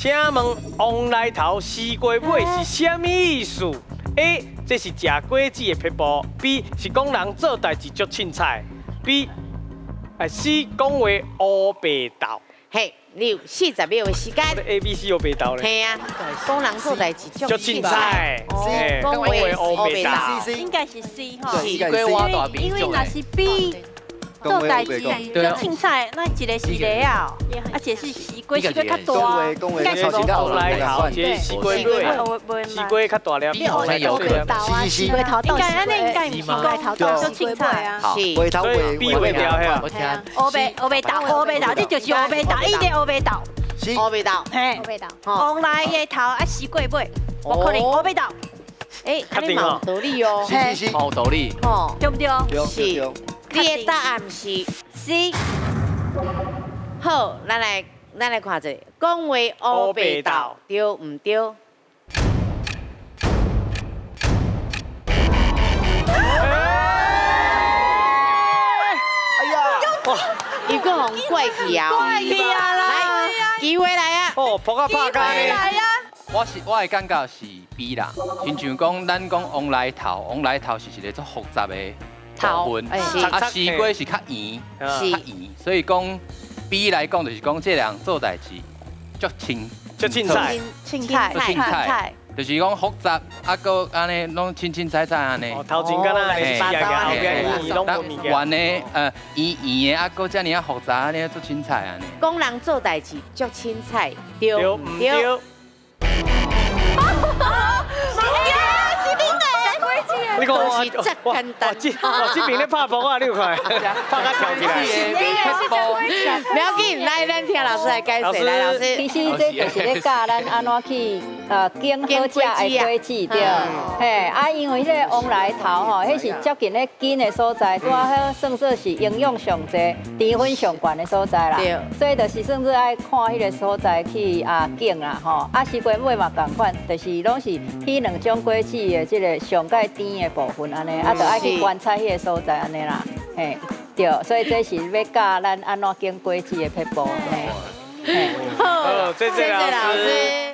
请问往来头西瓜尾是啥物意思 ？A. 这是食果子的撇步 ；B. 是讲人做代志足凊彩 ；C. 讲话乌白豆。嘿，你有40秒的时间。我的 A、B、C 乌白豆咧。嘿啊，讲人做代志足凊彩。哦，讲话乌白豆。应该是 C 哈，西瓜挖大饼因为那是 B 做代志就凊彩，那一个是雷啊，而且是西瓜较大，应该是往来头，这西瓜尾，西瓜较大粒，好像有可能。西瓜头，应该安尼应该唔是讲头到做凊彩啊，是。回头所以 B 会掉遐。乌白豆，这就是乌白豆，一定乌白豆，乌白豆，嘿，乌白豆，往来的头啊西瓜尾，我可能乌白豆，哎，安尼嘛有道理哦，是，有道理。哦，对不对？是。你的答案是 C。好，咱来看者，讲话乌白豆对唔对？伊个红怪去啊！怪去啊啦！来，机会来啊！哦，扑啊拍干呢！我的感觉是 B 啦，亲像讲咱讲往来头是一个足复杂的部分，啊西瓜是较圆，较圆，所以讲 B 来讲就是讲这人做代志足凊彩，凊彩，就是讲复杂，啊个安尼拢凊彩安尼。哦，头前敢若是后边拢无物件。圆的圆的，啊个遮尔啊复杂，安尼足凊彩安尼。讲人做代志足凊彩，对唔对？你讲我是真简单，这边咧拍波啊，你有看？拍甲跳起来。不要紧，来，咱听老师来解释。来，老师，其实这就是咧教咱安怎去拣好食的果子对。嘿，啊，因为迄个往来头吼，迄是接近咧紧的所在，拄啊，算作是营养上侪、甜分上悬的所在啦。所以就是算作爱看迄个所在去拣啦吼。啊，西瓜尾嘛同款，就是拢是迄两种果子的这个上介甜的部分安尼，啊，就爱去观察迄个所在安尼啦。嘿，对，所以这是要教咱安怎拣果子的撇步呢。好，谢谢老师。